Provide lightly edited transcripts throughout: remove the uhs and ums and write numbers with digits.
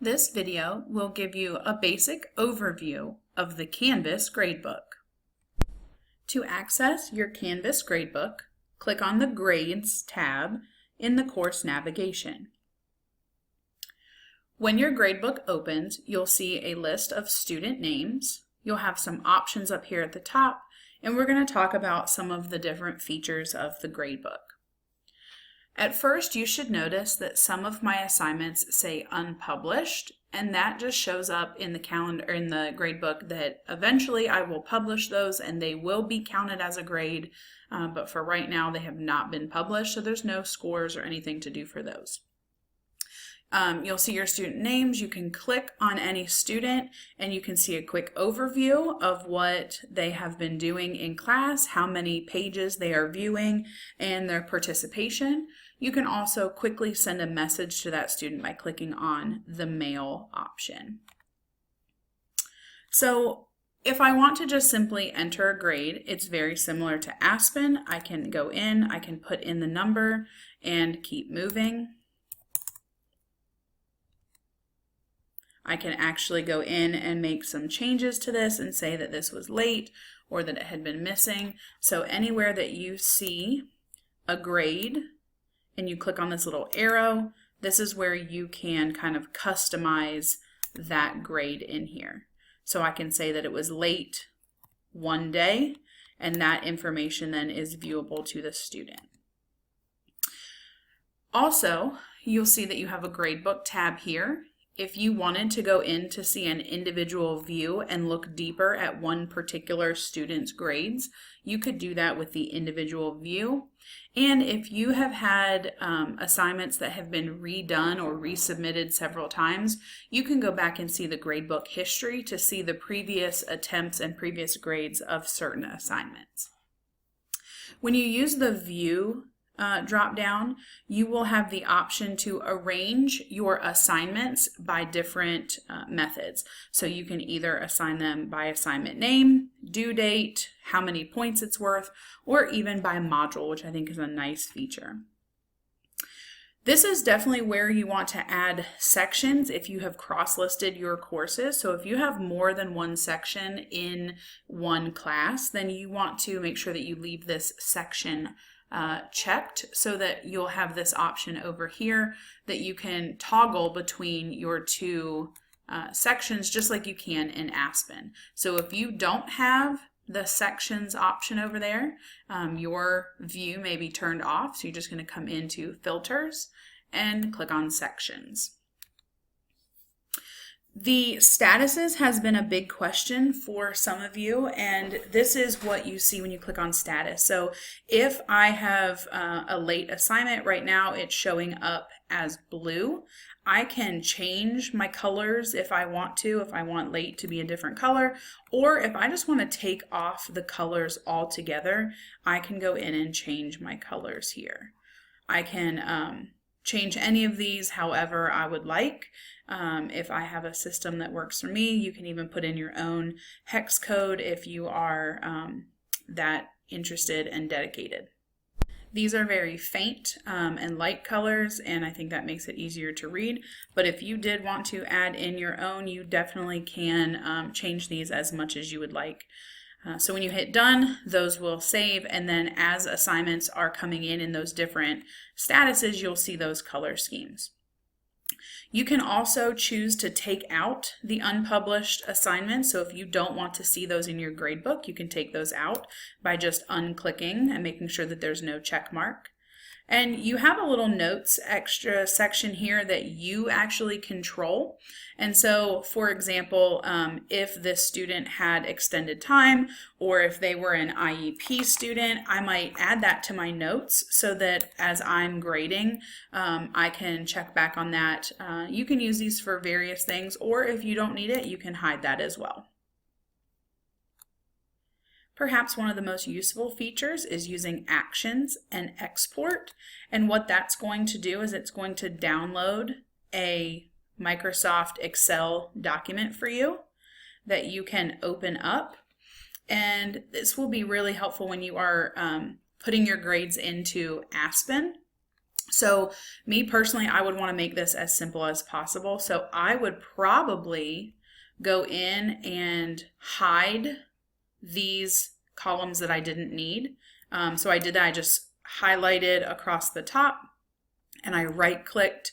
This video will give you a basic overview of the Canvas Gradebook. To access your Canvas Gradebook, click on the Grades tab in the course navigation. When your gradebook opens, you'll see a list of student names. You'll have some options up here at the top, and we're going to talk about some of the different features of the gradebook. At first, you should notice that some of my assignments say unpublished, and that just shows up in the calendar in the gradebook that eventually I will publish those and they will be counted as a grade, but for right now they have not been published, so there's no scores or anything to do for those. You'll see your student names. You can click on any student and you can see a quick overview of what they have been doing in class, how many pages they are viewing, and their participation. You can also quickly send a message to that student by clicking on the mail option. So if I want to just simply enter a grade, it's very similar to Aspen. I can go in, I can put in the number and keep moving. I can actually go in and make some changes to this and say that this was late or that it had been missing. So anywhere that you see a grade and you click on this little arrow, this is where you can kind of customize that grade in here. So I can say that it was late one day, and that information then is viewable to the student. Also, you'll see that you have a gradebook tab here. If you wanted to go in to see an individual view and look deeper at one particular student's grades, you could do that with the individual view. And if you have had assignments that have been redone or resubmitted several times, you can go back and see the gradebook history to see the previous attempts and previous grades of certain assignments. When you use the view drop down, you will have the option to arrange your assignments by different methods. So you can either assign them by assignment name, due date, how many points it's worth, or even by module, which I think is a nice feature. This is definitely where you want to add sections if you have cross-listed your courses. So if you have more than one section in one class, then you want to make sure that you leave this section checked so that you'll have this option over here that you can toggle between your two sections just like you can in Aspen. So if you don't have the sections option over there, your view may be turned off. So you're just going to come into filters and click on sections. The statuses has been a big question for some of you, and this is what you see when you click on status. So if I have a late assignment right now, it's showing up as blue. I can change my colors if I want to, if I want late to be a different color, or if I just want to take off the colors altogether, I can go in and change my colors here. I can change any of these however I would like. If I have a system that works for me, you can even put in your own hex code if you are that interested and dedicated. These are very faint and light colors, and I think that makes it easier to read. But if you did want to add in your own, you definitely can change these as much as you would like. So when you hit done, those will save, and then as assignments are coming in those different statuses, you'll see those color schemes. You can also choose to take out the unpublished assignments. So if you don't want to see those in your gradebook, you can take those out by just unclicking and making sure that there's no check mark. And you have a little notes extra section here that you actually control. And so, for example, if this student had extended time or if they were an IEP student, I might add that to my notes so that as I'm grading, I can check back on that. You can use these for various things, or if you don't need it, you can hide that as well. Perhaps one of the most useful features is using actions and export. And what that's going to do is it's going to download a Microsoft Excel document for you that you can open up. And this will be really helpful when you are putting your grades into Aspen. So me personally, I would want to make this as simple as possible. So I would probably go in and hide these columns that I didn't need. So I did that. I just highlighted across the top and I right-clicked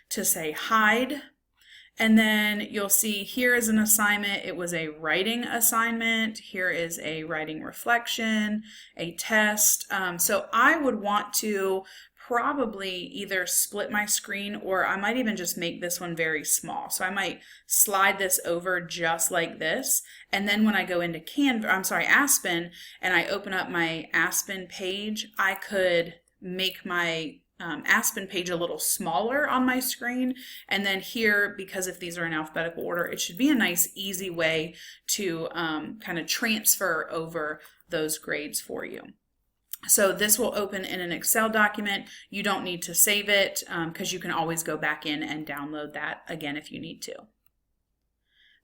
to say hide. And then you'll see here is an assignment. It was a writing assignment. Here is a writing reflection, a test. So I would want to probably either split my screen, or I might even just make this one very small. So I might slide this over just like this. And then when I go into Aspen, and I open up my Aspen page, I could make my Aspen page a little smaller on my screen. And then here, because if these are in alphabetical order, it should be a nice, easy way to kind of transfer over those grades for you. So this will open in an Excel document. You don't need to save it because you can always go back in and download that again if you need to.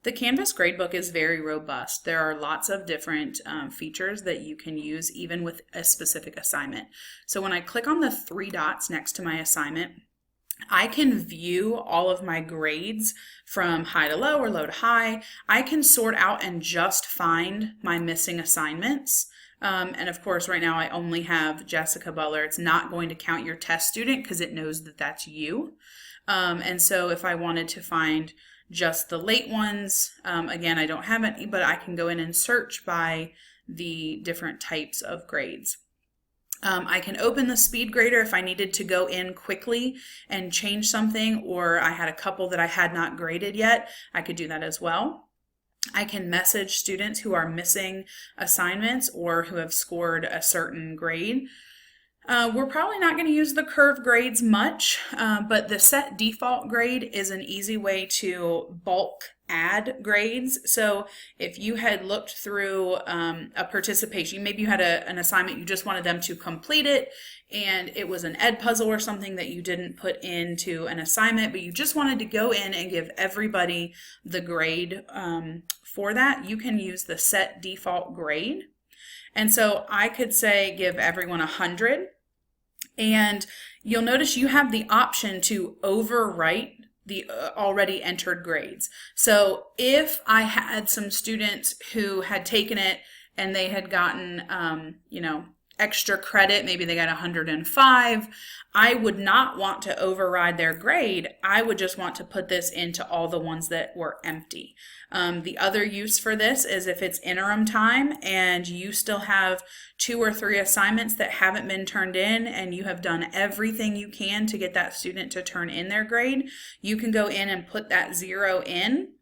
The Canvas Gradebook is very robust. There are lots of different features that you can use even with a specific assignment. So when I click on the 3 dots next to my assignment, I can view all of my grades from high to low or low to high. I can sort out and just find my missing assignments. And of course, right now I only have Jessica Butler. It's not going to count your test student because it knows that that's you. And so if I wanted to find just the late ones, again, I don't have any, but I can go in and search by the different types of grades. I can open the speed grader if I needed to go in quickly and change something, or I had a couple that I had not graded yet. I could do that as well. I can message students who are missing assignments or who have scored a certain grade. We're probably not going to use the curve grades much, but the set default grade is an easy way to bulk add grades. So if you had looked through a participation, maybe you had an assignment, you just wanted them to complete it, and it was an ed puzzle or something that you didn't put into an assignment, but you just wanted to go in and give everybody the grade for that, you can use the set default grade. And so I could say give everyone 100, and you'll notice you have the option to overwrite the already entered grades. So if I had some students who had taken it and they had gotten, extra credit, maybe they got 105, I would not want to override their grade. I would just want to put this into all the ones that were empty. The other use for this is if it's interim time and you still have 2 or 3 assignments that haven't been turned in and you have done everything you can to get that student to turn in their grade, you can go in and put that 0 in.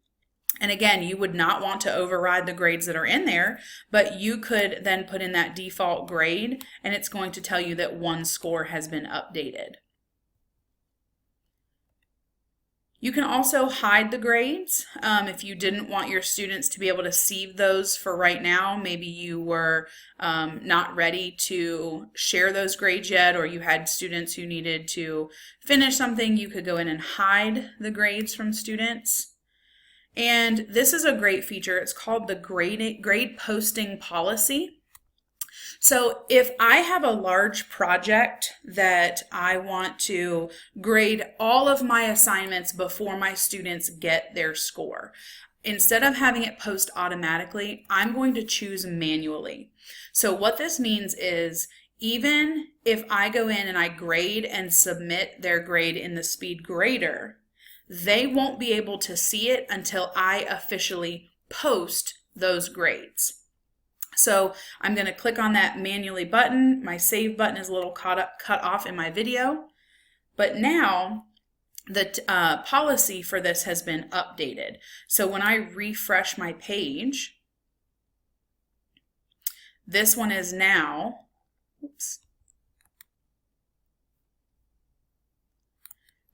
And again, you would not want to override the grades that are in there, but you could then put in that default grade and it's going to tell you that one score has been updated. You can also hide the grades if you didn't want your students to be able to see those for right now. Maybe you were not ready to share those grades yet, or you had students who needed to finish something. You could go in and hide the grades from students. And this is a great feature. It's called the grade posting policy. So if I have a large project that I want to grade all of my assignments before my students get their score, instead of having it post automatically, I'm going to choose manually. So what this means is even if I go in and I grade and submit their grade in the speed grader, they won't be able to see it until I officially post those grades. So I'm going to click on that manually button. My save button is a little cut off in my video, but now the policy for this has been updated. So when I refresh my page, this one is now,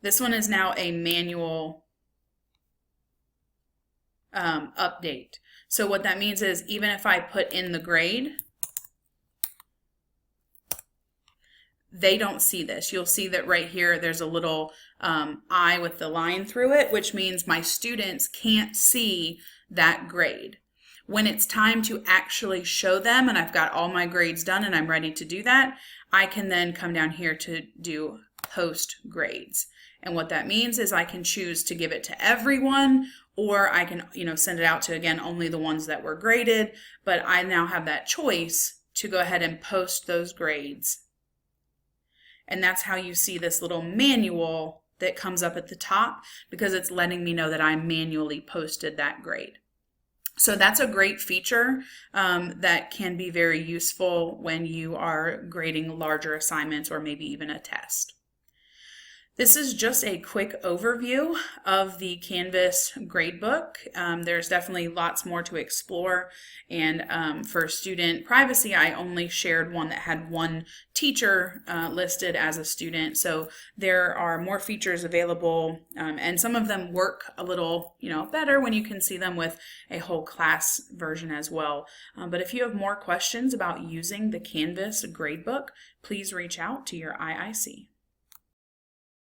this one is now a manual update. So what that means is even if I put in the grade, they don't see this. You'll see that right here there's a little I with the line through it, which means my students can't see that grade. When it's time to actually show them and I've got all my grades done and I'm ready to do that, I can then come down here to do post grades. And what that means is I can choose to give it to everyone, or I can, send it out to, again, only the ones that were graded, but I now have that choice to go ahead and post those grades. And that's how you see this little manual that comes up at the top, because it's letting me know that I manually posted that grade. So that's a great feature that can be very useful when you are grading larger assignments or maybe even a test. This is just a quick overview of the Canvas gradebook. There's definitely lots more to explore, and for student privacy, I only shared one that had one teacher listed as a student. So there are more features available, and some of them work a little better when you can see them with a whole class version as well. But if you have more questions about using the Canvas gradebook, please reach out to your IIC.